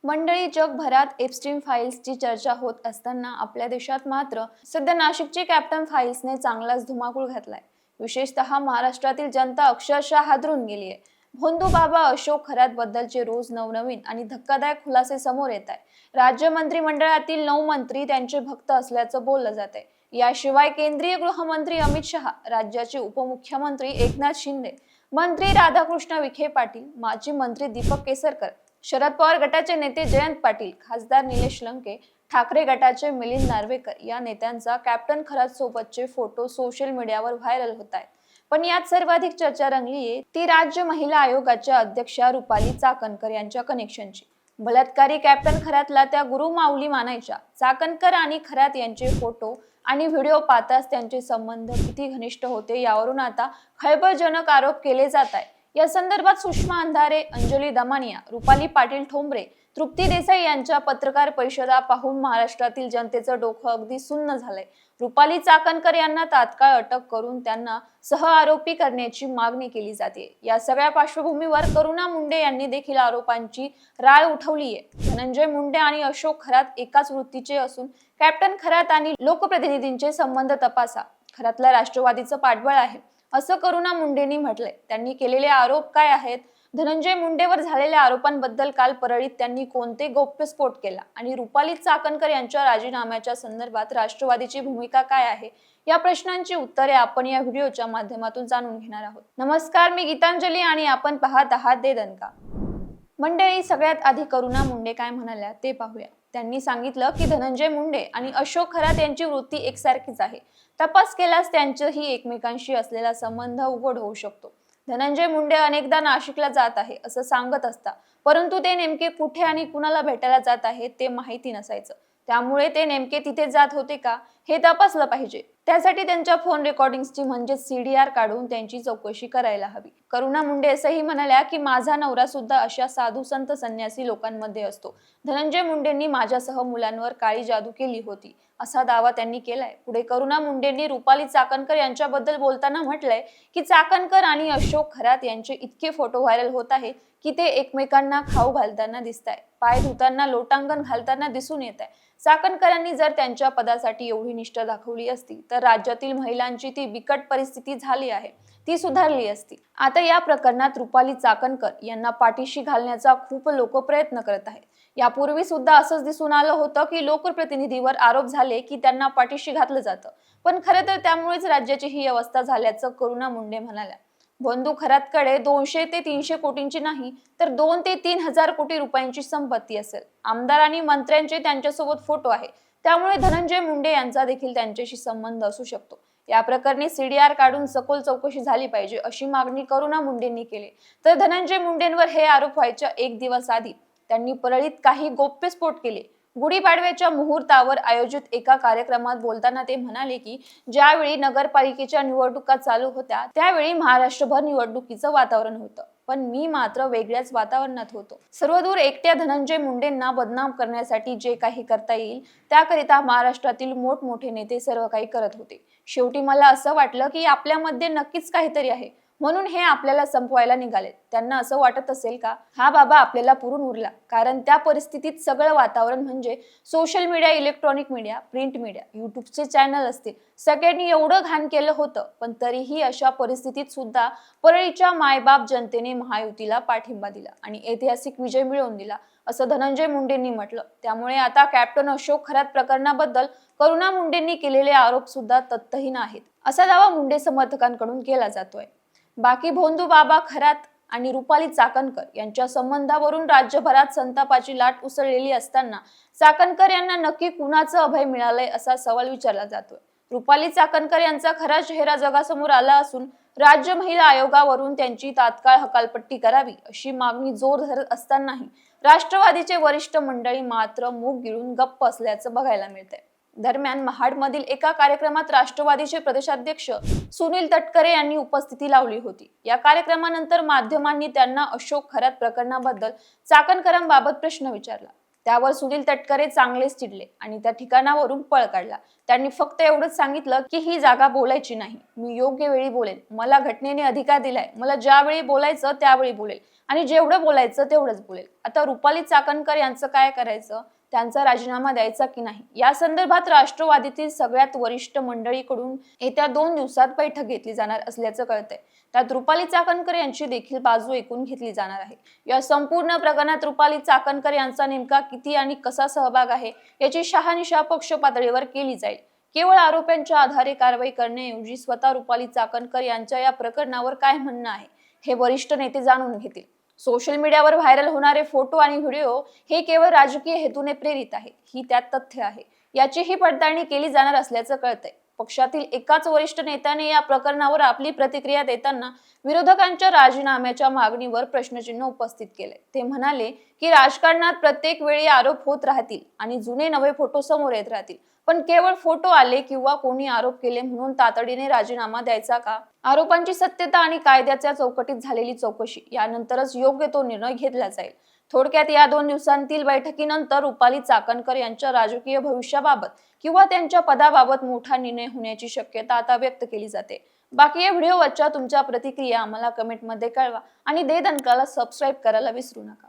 मंडळी, जगभरात एप्स्टीन फाईल्सची चर्चा होत असताना आपल्या देशात मात्र सध्या नाशिकची कॅप्टन फाईल्सने चांगलाच धुमाकूळ घातलाय. विशेषतः महाराष्ट्रातील जनता अक्षरशः हादरून गेली आहे. भोंदू बाबा अशोक खरात बद्दलचे रोज नवनवीन आणि धक्कादायक खुलासे समोर येत आहे. राज्य मंत्रिमंडळातील 9 मंत्री त्यांचे भक्त असल्याचं बोललं जात आहे. याशिवाय केंद्रीय गृहमंत्री अमित शहा, राज्याचे उपमुख्यमंत्री एकनाथ शिंदे, मंत्री राधाकृष्ण विखे पाटील, माजी मंत्री दीपक केसरकर, शरद पवार गटाचे नेते जयंत पाटील, खासदार निलेश लंके, ठाकरे गटाचे मिलिंद नार्वेकर या नेत्यांचा कॅप्टन खरात सोबतचे फोटो सोशल मीडियावर व्हायरल होत आहेत. पण यात सर्वाधिक चर्चा रंगलीये ती राज्य महिला आयोगाच्या अध्यक्षा रुपाली चाकणकर यांच्या कनेक्शनची. बलात्कारी कॅप्टन खरातला त्या गुरुमाऊली मानायच्या. चाकणकर आणि खरात यांचे फोटो आणि व्हिडिओ पाहताच त्यांचे संबंध किती घनिष्ठ होते यावरून आता खळबळजनक आरोप केले जात आहेत. या संदर्भात सुषमा अंधारे, अंजली दमानिया, रुपाली पाटील ठोंबरे, तृप्ती देसाई यांच्या पत्रकार परिषदा पाहून महाराष्ट्रातील जनतेचं डोकं अगदी सुन्न झालंय. रुपाली चाकणकर यांना तात्काळ अटक करून त्यांना सहआरोपी करण्याची मागणी केली जाते. या सगळ्या पार्श्वभूमीवर करुणा मुंडे यांनी देखील आरोपांची राळ उठवली आहे. धनंजय मुंडे आणि अशोक खरात एकाच वृत्तीचे असून कॅप्टन खरात आणि लोकप्रतिनिधींचे संबंध तपासा. खरातला राष्ट्रवादीचं पाठबळ आहे असं करुणा मुंडेंनी म्हटलंय. त्यांनी केलेले आरोप काय आहेत? धनंजय मुंडेवर झालेल्या आरोपांबद्दल काल परळीत त्यांनी कोणते गौप्यस्फोट केला आणि रुपाली चाकणकर यांच्या राजीनाम्याच्या संदर्भात राष्ट्रवादीची भूमिका काय आहे? या प्रश्नांची उत्तरे आपण या व्हिडिओच्या माध्यमातून जाणून घेणार आहोत. नमस्कार, मी गीतांजली आणि आपण पाहत आहात दे दणका. मंडळी, सगळ्यात आधी करुणा मुंडे काय म्हणाल्या ते पाहूया. त्यांनी सांगितलं की धनंजय मुंडे आणि अशोक खरात यांची वृत्ती एकसारखीच आहे. तपास केल्यास त्यांचेही एकमेकांशी असलेला संबंध उघड होऊ शकतो. धनंजय मुंडे अनेकदा नाशिकला जात आहे असं सांगत असता, परंतु ते नेमके कुठे आणि कुणाला भेटायला जात आहेत ते माहिती नसायचं. त्यामुळे ते नेमके तिथे जात होते का हे तपासलं पाहिजे. त्यासाठी त्यांच्या फोन रेकॉर्डिंग्सची म्हणजे CDR काढून त्यांची चौकशी करायला हवी. करुणा मुंडे असंही म्हणाल्या की माझा नवरा सुद्धा अशा साधू संत संन्यासी लोकांमध्ये असतो. धनंजय मुंडेंनी माझ्यासह मुलांवर काळी जादू केली होती असा दावा त्यांनी केलाय. पुढे करुणा मुंडेंनी रुपाली चाकणकर यांच्याबद्दल बोलताना म्हटलंय की चाकणकर आणि अशोक खरात यांचे इतके फोटो व्हायरल होत आहे की ते एकमेकांना खाऊ घालताना दिसताय, पाय धुताना लोटांगण घालताना दिसून येत आहे. चाकणकरांनी जर त्यांच्या पदासाठी एवढी निष्ठा दाखवली असती तर राज्यातील महिलांची ती बिकट परिस्थिती झाली आहे ती सुधारली असती. आता या प्रकरणात रुपाली चाकणकर यांना पाठीशी घालण्याचा खूप लोक प्रयत्न करत आहेत. यापूर्वी सुद्धा असंच दिसून आलं होतं की लोकप्रतिनिधीवर आरोप झाले की त्यांना पाठीशी घातलं जातं. पण खरं तर त्यामुळेच राज्याची ही अवस्था झाल्याचं करुणा मुंडे म्हणाल्या. भोंदू खरातकडे 200 ते 300 कोटींची नाही तर 2 ते 3 हजार कोटी रुपयांची संपत्ती असेल. आमदार आणि मंत्र्यांचे त्यांच्यासोबत फोटो आहे. त्यामुळे धनंजय मुंडे यांचा देखील त्यांच्याशी संबंध असू शकतो. या प्रकरणी CDR काढून सखोल चौकशी झाली पाहिजे अशी मागणी करुणा मुंडेंनी केली. तर धनंजय मुंडेंवर हे आरोप व्हायच्या एक दिवस आधी त्यांनी परळीत काही गौप्यस्फोट केले. गुढीपाडव्याच्या मुहूर्तावर आयोजित एका कार्यक्रमात बोलताना ते म्हणाले की ज्यावेळी नगरपालिकेच्या निवडणुका चालू होत्या त्यावेळी महाराष्ट्रभर निवडणुकीचं वातावरण होतं, पण मी मात्र वेगळ्याच वातावरणात होतो. सर्वदूर एकट्या धनंजय मुंडेंना बदनाम करण्यासाठी जे काही करता येईल त्याकरिता महाराष्ट्रातील मोठमोठे नेते सर्व काही करत होते. शेवटी मला असं वाटलं की आपल्यामध्ये नक्कीच काहीतरी आहे म्हणून हे आपल्याला संपवायला निघाले. त्यांना असं वाटत असेल का हा बाबा आपल्याला पुरून उरला, कारण त्या परिस्थितीत सगळं वातावरण म्हणजे social media, electronic media, print media, युट्यूबचे चॅनल असतील, सगळ्यांनी एवढं घाण केलं होतं. पण तरीही अशा परिस्थितीत सुद्धा परळीच्या मायबाप जनतेने महायुतीला पाठिंबा दिला आणि ऐतिहासिक विजय मिळवून दिला असं धनंजय मुंडेंनी म्हटलं. त्यामुळे आता कॅप्टन अशोक खरात प्रकरणाबद्दल करुणा मुंडेंनी केलेले आरोप सुद्धा तथ्यहीन आहेत असा दावा मुंडे समर्थकांकडून केला जातोय. बाकी भोंदू बाबा खरात आणि रुपाली चाकणकर यांच्या संबंधावरून राज्यभरात संतापाची लाट उसळलेली असताना चाकणकर यांना नक्की कुणाचं अभय मिळालंय असा सवाल विचारला जातोय. रुपाली चाकणकर यांचा खरा चेहरा जगासमोर आला असून राज्य महिला आयोगावरून त्यांची तात्काळ हकालपट्टी करावी अशी मागणी जोर धरत असतानाही राष्ट्रवादीचे वरिष्ठ मंडळी मात्र मूग गिळून गप्प असल्याचं बघायला मिळतंय. दरम्यान महाडमधील एका कार्यक्रमात राष्ट्रवादीचे प्रदेशाध्यक्ष सुनील तटकरे यांनी उपस्थिती लावली होती. या कार्यक्रमानंतर माध्यमांनी त्यांना अशोक खरात प्रकरणाबद्दल चाकणकरांबाबत प्रश्न विचारला. त्यावर सुनील तटकरे चांगलेच चिडले आणि त्या ठिकाणावरून पळ काढला. त्यांनी फक्त एवढंच सांगितलं की ही जागा बोलायची नाही, मी योग्य वेळी बोलेन, मला घटनेने अधिकार दिलाय, मला ज्यावेळी बोलायचं त्यावेळी बोलेल, आणि जेवढं बोलायचं तेवढंच बोलेल. आता रुपाली चाकणकर यांचं काय करायचं, त्यांचा राजीनामा द्यायचा की नाही, या संदर्भात राष्ट्रवादीतील सगळ्यात वरिष्ठ मंडळीकडून येत्या 2 दिवसात बैठक घेतली जाणार असल्याचं कळतंय. त्यात रुपाली चाकणकर यांची देखील बाजू ऐकून घेतली जाणार आहे. या संपूर्ण प्रकरणात रुपाली चाकणकर यांचा नेमका किती आणि कसा सहभाग आहे याची शहानिशा पक्ष पातळीवर केली जाईल. केवळ आरोपांच्या आधारे कारवाई करण्याऐवजी स्वतः रुपाली चाकणकर यांच्या या प्रकरणावर काय म्हणणं आहे हे वरिष्ठ नेते जाणून घेतील. सोशल मीडियावर व्हायरल होणारे फोटो आणि व्हिडिओ हे केवळ राजकीय हेतूने प्रेरित आहे, ही त्यात तथ्य आहे, याचीही पडताळणी केली जाणार असल्याचं कळतंय. पक्षातील एकाच वरिष्ठ नेत्याने या प्रकरणावर आपली प्रतिक्रिया देताना विरोधकांच्या राजीनाम्याच्या मागणीवर प्रश्नचिन्ह उपस्थित केले. ते म्हणाले की राजकारणात प्रत्येक वेळी आरोप होत राहतील आणि जुने नवे फोटो समोर येत राहतील, पण केवळ फोटो आले किंवा कोणी आरोप केले म्हणून तातडीने राजीनामा द्यायचा का? आरोपांची सत्यता आणि कायद्याच्या चौकटीत झालेली चौकशी यानंतरच योग्य तो निर्णय घेतला जाईल. थोडक्यात या 2 दिवसांतील बैठकीनंतर रुपाली चाकणकर यांच्या राजकीय भविष्याबाबत किंवा त्यांच्या पदाबाबत मोठा निर्णय होण्याची शक्यता आता व्यक्त केली जाते. बाकी या व्हिडिओवरच्या तुमच्या प्रतिक्रिया आम्हाला कमेंटमध्ये कळवा आणि दे दणकाला सबस्क्राईब करायला विसरू नका.